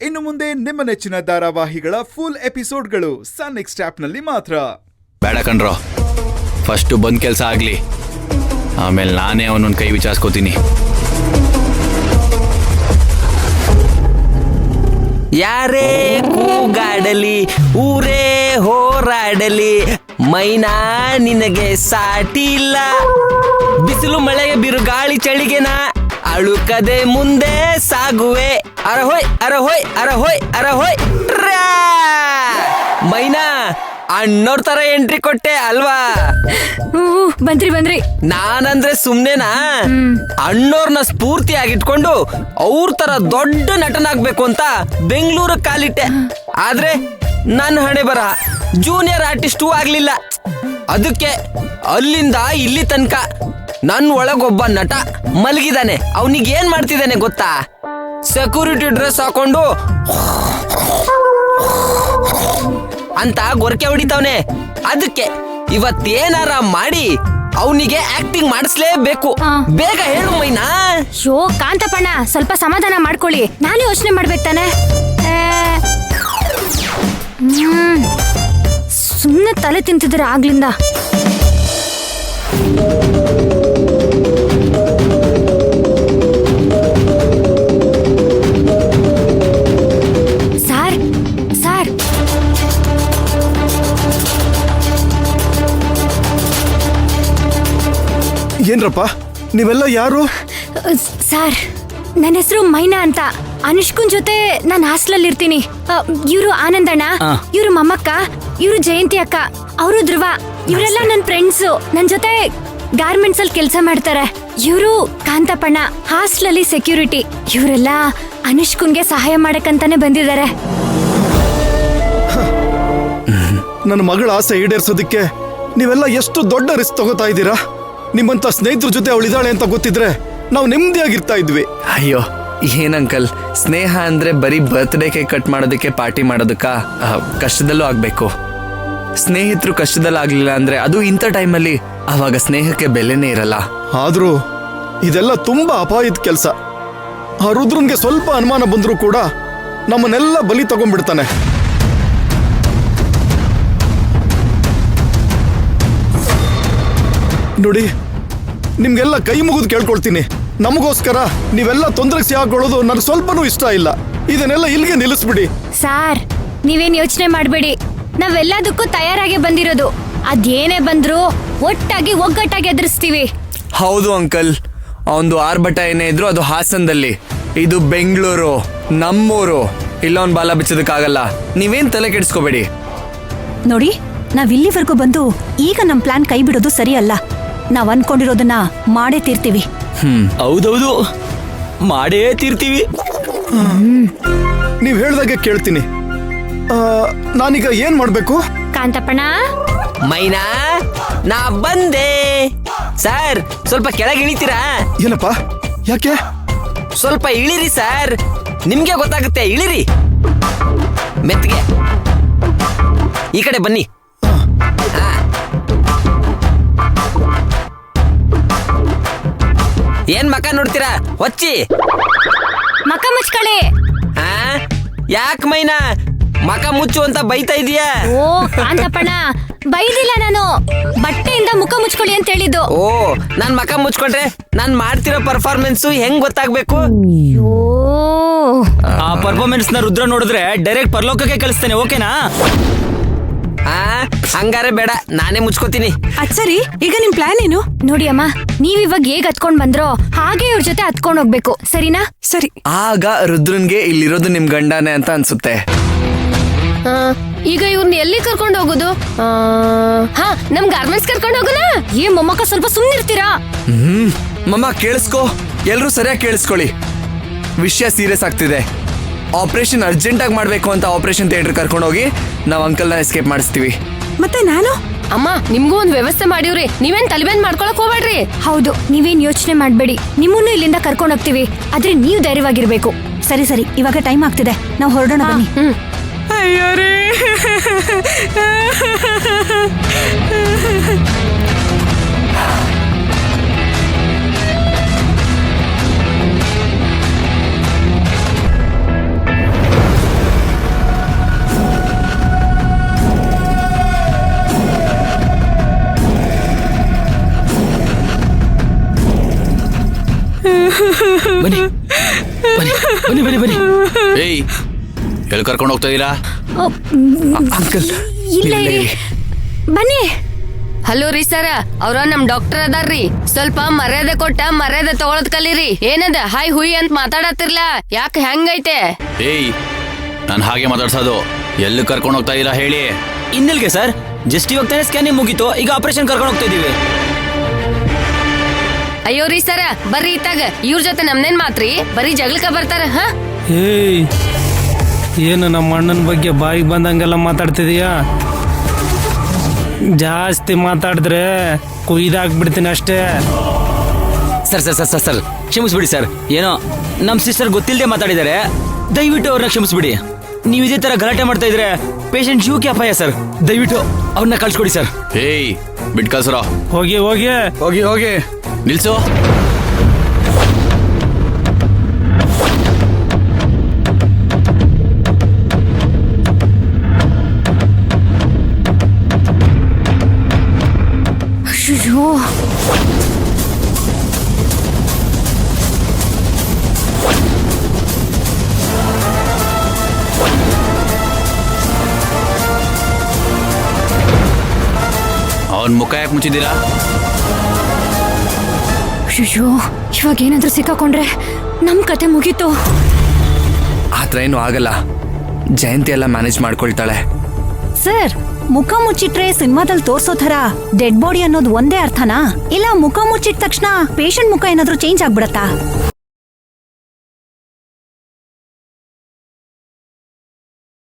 ಇನ್ನು ಮುಂದೆ ನಿಮ್ಮ ನೆಚ್ಚಿನ ಧಾರಾವಾಹಿಗಳ ಫುಲ್ ಎಪಿಸೋಡ್ಗಳು ಸನ್ ನೆಕ್ಸ್ಟ್ ಆಪ್ನಲ್ಲಿ ಮಾತ್ರ. ಬೇಡ ಕಣ್ರೋ, ಫಸ್ಟು ಬಂದ್ ಕೆಲಸ ಆಗ್ಲಿ, ಆಮೇಲೆ ನಾನೇ ಅವನೊಂದು ಕೈ ವಿಚಾರಿಸ್ಕೋತೀನಿ. ಯಾರೇ ಕೂಗಾಡಲಿ ಊರೇ ಹೋರಾಡಲಿ ಮೈನಾ ನಿನಗೆ ಸಾಟಿ ಇಲ್ಲ. ಬಿಸಿಲು ಮಳೆಗೆ ಬಿರುಗಾಳಿ ಚಳಿಗೆನ ಅಳುಕದೆ ಮುಂದೆ ಸಾಗುವೆ. ಅರಹೋಯ್ ಅರಹೋಯ್ ಅರಹೋಯ್ ಅರಹೋಯ್. ಮೈನಾ ಅಣ್ಣೋರ್ ತರ ಎಂಟ್ರಿ ಕೊಟ್ಟೆ ಅಲ್ವಾ? ಬಂದ್ರಿ ನಾನಂದ್ರೆ ಸುಮ್ನೆನಾ? ಅಣ್ಣೋರ್ನ ಸ್ಫೂರ್ತಿಯಾಗಿಟ್ಕೊಂಡು ಅವ್ರ ತರ ದೊಡ್ಡ ನಟನಾಗ್ಬೇಕು ಅಂತ ಬೆಂಗಳೂರು ಕಾಲಿಟ್ಟೆ. ಆದ್ರೆ ನನ್ನ ಹಣೆ ಬರ ಜೂನಿಯರ್ ಆರ್ಟಿಸ್ಟೂ ಆಗ್ಲಿಲ್ಲ. ಅದಕ್ಕೆ ಅಲ್ಲಿಂದ ಇಲ್ಲಿ ತನಕ ನನ್ ಒಳಗೊಬ್ಬ ನಟ ಮಲಗಿದಾನೆ. ಅವನಿಗೆ ಏನ್ ಮಾಡ್ತಿದ್ದಾನೆ ಗೊತ್ತಾ? ಸೆಕ್ಯೂರಿಟಿ ಡ್ರೆಸ್ ಹಾಕೊಂಡು ಅಂತ ಗೊರಕೆ ಹೊಡಿತಾವನೆ. ಅದಕ್ಕೆ ಇವತ್ತೇನಾರ ಮಾಡಿ ಅವನಿಗೆ ಆಕ್ಟಿಂಗ್ ಮಾಡಿಸ್ಲೇಬೇಕು. ಬೇಗ ಹೇಳು ಮೈನಾ. ಶೋ ಕಾಂತಪ್ಪಣ್ಣ, ಸ್ವಲ್ಪ ಸಮಾಧಾನ ಮಾಡ್ಕೊಳ್ಳಿ, ನಾನು ಯೋಚನೆ ಮಾಡ್ಬೇಕು ತಾನೆ. ಸುಮ್ಮನೆ ತಲೆ ತಿಂತಿದ್ರೆ ಆಗ್ಲಿಂದ. ಸಾರ್ ಏನ್ರಪ್ಪ ನೀವೆಲ್ಲ ಯಾರು? ಸರ್, ನನ್ನ ಹೆಸರು ಮೈನಾ ಅಂತ. ಅನುಷ್ಕುನ್ ಜೊತೆ ನಾನು ಹಾಸ್ಟೆಲಲ್ಲಿ ಇರ್ತೀನಿ. ಇವರು ಆನಂದಣ್ಣ, ಇವರು ಮಮ್ಮಕ್ಕ, ಇವರು ಜಯಂತಿ ಅಕ್ಕ, ಅವರು ಧ್ರುವ, ಇವರೆಲ್ಲ ನನ್ನ ಫ್ರೆಂಡ್ಸು. ನನ್ನ ಜೊತೆ ಗಾರ್ಮೆಂಟ್ಸ್ ಅಲ್ಲಿ ಕೆಲಸ ಮಾಡ್ತಾರೆ. ಇವರು ಕಾಂತಪ್ಪಣ್ಣ, ಹಾಸ್ಟೆಲಲ್ಲಿ ಸೆಕ್ಯೂರಿಟಿ. ಇವರೆಲ್ಲ ಅನುಷ್ಕುನ್ಗೆ ಸಹಾಯ ಮಾಡಕ್ಕಂತಾನೆ ಬಂದಿದ್ದಾರೆ. ನನ್ನ ಮಗಳ ಆಸೆ ಈಡೇರಿಸೋದಕ್ಕೆ ನೀವೆಲ್ಲ ಎಷ್ಟು ದೊಡ್ಡ ರಿಸ್ಕ್ ತಗೋತಾ ಇದ್ದೀರಾ. ನಿಮ್ಮಂತ ಸ್ನೇಹಿತರ ಜೊತೆ ಅವಳಿದಾಳೆ ಅಂತ ಗೊತ್ತಿದ್ರೆ ನಾವು ನೆಮ್ಮದಿಯಾಗಿರ್ತಾ ಇದ್ವಿ. ಅಯ್ಯೋ ಏನಂಕಲ್, ಸ್ನೇಹ ಅಂದ್ರೆ ಬರೀ ಬರ್ತ್ಡೇ ಕೇಕ್ ಕಟ್ ಮಾಡೋದಕ್ಕೆ ಪಾರ್ಟಿ ಮಾಡೋದಕ್ಕ? ಕಷ್ಟದಲ್ಲೂ ಆಗ್ಬೇಕು. ಸ್ನೇಹಿತರು ಕಷ್ಟದಲ್ಲಿ ಆಗ್ಲಿಲ್ಲ ಅಂದ್ರೆ ಅದು ಇಂಥ ಟೈಮಲ್ಲಿ ಅವಾಗ ಸ್ನೇಹಕ್ಕೆ ಬೆಲೆನೇ ಇರಲ್ಲ. ಆದ್ರೂ ಇದೆಲ್ಲ ತುಂಬಾ ಅಪಾಯದ ಕೆಲಸ. ಆ ರುದ್ರನ್ಗೆ ಸ್ವಲ್ಪ ಅನುಮಾನ ಬಂದ್ರೂ ಕೂಡ ನಮ್ಮನ್ನೆಲ್ಲ ಬಲಿ ತಗೊಂಡ್ಬಿಡ್ತಾನೆ. ನೋಡಿ, ನಿಮ್ಗೆಲ್ಲ ಕೈ ಮುಗಿದು ಕೇಳ್ಕೊಳ್ತೀನಿ, ನಮಗೋಸ್ಕರ ನೀವೆಲ್ಲ ತೊಂದರೆಗೆ ಸಿಹಾಕೊಳ್ಳೋದು ನನಗೆ ಸ್ವಲ್ಪನೂ ಇಷ್ಟ ಇಲ್ಲ. ಇದನ್ನೆಲ್ಲ ಇಲ್ಲಿಗೆ ನಿಲ್ಲಿಸ್ಬಿಡಿ. ಸಾರ್, ನೀವೇನ್ ಯೋಚನೆ ಮಾಡ್ಬೇಡಿ, ನಾವೆಲ್ಲದಕ್ಕೂ ತಯಾರಾಗಿ ಬಂದಿರೋದು. ಅದೇನೇ ಬಂದ್ರು ಒಟ್ಟಾಗಿ ಒಗ್ಗಟ್ಟಾಗಿ ಎದುರಿಸ್ತೀವಿ. ಹೌದು ಅಂಕಲ್, ಒಂದು ಆರ್ಭಟ ಏನೇ ಇದ್ರು ಅದು ಹಾಸನದಲ್ಲಿ, ಇದು ಬೆಂಗಳೂರು, ನಮ್ಮೂರು. ಇಲ್ಲೊಂದು ಬಾಲ ಬಿಚ್ಚೋದಕ್ಕಾಗಲ್ಲ. ನೀವೇನ್ ತಲೆ ಕೆಡಿಸ್ಕೋಬೇಡಿ. ನೋಡಿ, ನಾವಿಲ್ಲಿವರೆಗೂ ಬಂದು ಈಗ ನಮ್ ಪ್ಲಾನ್ ಕೈ ಬಿಡೋದು ಸರಿ ಅಲ್ಲ. ನಾವ್ ಅನ್ಕೊಂಡಿರೋದನ್ನ ಮಾಡೇ ತೀರ್ತೀವಿ. ಹೌದೌದು, ಮಾಡೇ ತೀರ್ತೀವಿ. ನೀವ್ ಹೇಳ್ದಾಗೆ ಕೇಳ್ತೀನಿ. ನಾನೀಗ ಏನ್ ಮಾಡ್ಬೇಕು? ಕಾಂತಪ್ಪಣ್ಣ, ಮೈನಾ ನಾ ಬಂದೆ. ಸರ್, ಸ್ವಲ್ಪ ಕೆಳಗೆ ಇಳಿತೀರಾ? ಏನಪ್ಪ, ಯಾಕೆ? ಸ್ವಲ್ಪ ಇಳಿರಿ ಸರ್, ನಿಮ್ಗೆ ಗೊತ್ತಾಗುತ್ತೆ. ಇಳಿರಿ ಮೆತ್ತಿಗೆ. ಈ ಕಡೆ ಬನ್ನಿ. ಏನ್ ಮಕ ನೋಡ್ತೀರಾ? ಹೊಚ್ಚಿ ಮಕ ಮುಚ್ಕೊಳ್ಳಿ. ಯಾಕ ಮೈನಾ ಮಕ ಮುಚ್ಚು ಅಂತ ಬೈತಾ ಇದೀಯಾ? ಓ ಕಾಂತಪ್ಪಣ್ಣ, ಬೈದಿಲ್ಲ ನಾನು, ಬಟ್ಟೆಯಿಂದ ಮುಖ ಮುಚ್ಕೊಳ್ಳಿ ಅಂತ ಹೇಳಿದ್ದು. ಓ, ನಾನ್ ಮಕ ಮುಚ್ಕೊಂಡ್ರೆ ನಾನ್ ಮಾಡ್ತಿರೋ ಪರ್ಫಾರ್ಮೆನ್ಸ್ ಹೆಂಗ್ ಗೊತ್ತಾಗ್ಬೇಕು? ಆ ಪರ್ಫಾರ್ಮೆನ್ಸ್ ನ ರುದ್ರ ನೋಡಿದ್ರೆ ಡೈರೆಕ್ಟ್ ಪರಲೋಕಕ್ಕೆ ಕಳಿಸ್ತೇನೆ, ಓಕೆನಾ? ಹಂಗಾರೆ ಬೇಡ, ನಾನೇ ಮುಚ್ಕೋತೀನಿ. ಅದ್ ಸರಿ, ಈಗ ನಿಮ್ ಪ್ಲಾನ್ ಏನು? ನೋಡಿ ಅಮ್ಮ, ನೀವ್ ಇವಾಗ ಹೇಗ್ ಹತ್ಕೊಂಡ್ ಬಂದ್ರೋ ಹಾಗೆ ಇವ್ರ ಜೊತೆ ಹತ್ಕೊಂಡ್ ಹೋಗ್ಬೇಕು, ಸರಿನಾ? ಸರಿ. ಆಗ ರುದ್ರನ್ಗೆ ಇಲ್ಲಿರೋದು ನಿಮ್ ಗಂಡನೇ ಅಂತ ಅನ್ಸುತ್ತೆ. ಈಗ ಇವ್ರನ್ನ ಎಲ್ಲಿ ಕರ್ಕೊಂಡು ಹೋಗೋದು? ನಮ್ ಗಾರ್ಮೆಂಟ್ಸ್ ಕರ್ಕೊಂಡು ಹೋಗೋಣ? ಮೊಮ್ಮಕ್ಕ ಸ್ವಲ್ಪ ಸುಮ್ನಿರ್ತೀರಾ? ಮಮ್ಮ ಕೇಳಿಸ್ಕೊ, ಎಲ್ರೂ ಸರಿಯಾಗಿ ಕೇಳಿಸ್ಕೊಳ್ಳಿ. ವಿಷಯ ಸೀರಿಯಸ್ ಆಗ್ತಿದೆ. ಆಪರೇಷನ್ ಅರ್ಜೆಂಟ್ ಆಗಿ ಮಾಡ್ಬೇಕು ಅಂತ ಆಪರೇಷನ್ ಥಿಯೇಟರ್ ಕರ್ಕೊಂಡು ಹೋಗಿ ನಾವ್ ಅಂಕಲ್ನ ಎಸ್ಕೇಪ್ ಮಾಡಿಸ್ತೀವಿ. ಮತ್ತೆ ನಾನು? ಅಮ್ಮ, ನಿಮ್ಗೂ ಒಂದ್ ವ್ಯವಸ್ಥೆ ಮಾಡಿವ್ರಿ, ನೀವೇನ್ ತಲೆಬೇನ್ ಮಾಡ್ಕೊಳಕ್ ಹೋಗ್ಬೇಡ್ರಿ. ಹೌದು, ನೀವೇನ್ ಯೋಚನೆ ಮಾಡ್ಬೇಡಿ, ನಿಮ್ಮನ್ನು ಇಲ್ಲಿಂದ ಕರ್ಕೊಂಡು ಹೋಗ್ತೀವಿ. ಆದ್ರೆ ನೀವು ಧೈರ್ಯವಾಗಿರ್ಬೇಕು. ಸರಿ, ಇವಾಗ ಟೈಮ್ ಆಗ್ತಿದೆ, ನಾವು ಹೊರಡೋಣ ಬನ್ನಿ. ಅಯ್ಯೋರೇ ಏಯ್ ಎಲ್ಲಿ ಕರ್ಕೊಂಡು ಹೋಗ್ತಾ ಇದೀರಾ? ಅಂಕಲ್ ಇಲ್ಲೇ ಇರಿ. ಬನ್ನಿ. ಹಲೋ ರೀ ಸರ, ಅವ್ರ ನಮ್ ಡಾಕ್ಟರ್ ಅದಾರ್ರಿ. ಸ್ವಲ್ಪ ಮರ್ಯಾದೆ ಕೊಟ್ಟ ಮರ್ಯಾದೆ ತಗೊಳದ್ ಕಲೀರಿ. ಏನದ ಹಾಯ್ ಹುಯ್ ಅಂತ ಮಾತಾಡತ್ತಿರ್ಲ, ಯಾಕೆ ಹೆಂಗೈತೆ? ಏಯ್ ನಾನು ಹಾಗೆ ಮಾತಾಡ್ಸೋದು. ಎಲ್ಲಿ ಕರ್ಕೊಂಡು ಹೋಗ್ತಾ ಇದೀರಾ ಹೇಳಿ? ಇನ್ನೆಲ್ಗೆ ಸರ್? ಜಸ್ಟ್ ಇವಾಗ ತಾನೇ ಸ್ಕ್ಯಾನಿಂಗ್ ಮುಗೀತು, ಈಗ ಆಪರೇಷನ್ ಕರ್ಕೊಂಡು ಹೋಗ್ತಾ ಇದೀವಿ. ಅಯ್ಯೋ ರೀ ಸರ, ಬರ್ರಿ ಇತ್ತಾಗ ಇವ್ರ ಜೊತೆ ನಮ್ನೇನ್ ಮಾತ್ರಿ, ಬರೀ ಜಗಳಕ ಬರ್ತಾರ. ಹಾ ಏಯ್, ಏನು ನಮ್ಮ ಅಣ್ಣನ ಬಗ್ಗೆ ಬಾಯಿಗೆ ಬಂದಂಗೆಲ್ಲ ಮಾತಾಡ್ತಿದೀಯಾ? ಜಾಸ್ತಿ ಮಾತಾಡಿದ್ರೆ ಕುಯ್ದಾಕ್ಬಿಡ್ತೀನಿ ಅಷ್ಟೇ. Sir sir sir sir sir ಕ್ಷಮಿಸ್ಬಿಡಿ ಸರ್. ಏನೋ ನಮ್ ಸಿಸ್ಟರ್ ಗೊತ್ತಿಲ್ಲದೆ ಮಾತಾಡಿದ್ದಾರೆ, ದಯವಿಟ್ಟು ಅವ್ರನ್ನ ಕ್ಷಮಿಸ್ಬಿಡಿ. ನೀವು ಇದೇ ತರ ಗಲಾಟೆ ಮಾಡ್ತಾ ಇದ್ರೆ ಪೇಷಂಟ್ ಜೀವಕ್ಕೆ ಅಪಾಯ ಸರ್. ದಯವಿಟ್ಟು ಅವ್ರನ್ನ ಕಳ್ಸ್ಕೊಡಿ ಸರ್. ಏಯ್ ಬಿಟ್ ಕಳ್ಸರೋ. ಹೋಗಿ ಹೋಗಿ ಹೋಗಿ ಹೋಗಿ. ನಿಲ್ಸು. ಅಯ್ಯೋ, ಅವನ್ ಮುಖ ಯಾಕೆ ಮುಚ್ಚಿದ್ದೀರಾ? ಅಯ್ಯೋ, ಇವಾಗ ಏನಾದ್ರೂ ಸಿಕ್ಕಾಕೊಂಡ್ರೆ ನಮ್ ಕತೆ ಮುಗೀತು. ಆ ಥರ ಏನೂ ಆಗಲ್ಲ, ಜಯಂತಿ ಎಲ್ಲ ಮ್ಯಾನೇಜ್ ಮಾಡ್ಕೊಳ್ತಾಳೆ. ಸರ್, ಮುಖ ಮುಚ್ಚಿಟ್ರೆ ಸಿನಿಮಾದಲ್ಲಿ ತೋರ್ಸೋ ಥರ ಡೆಡ್ ಬಾಡಿ ಅನ್ನೋದು ಒಂದೇ ಅರ್ಥನಾ? ಇಲ್ಲ ಮುಖ ಮುಚ್ಚಿದ ತಕ್ಷಣ ಪೇಷಂಟ್ ಮುಖ ಏನಾದ್ರೂ ಚೇಂಜ್ ಆಗ್ಬಿಡತ್ತಾ?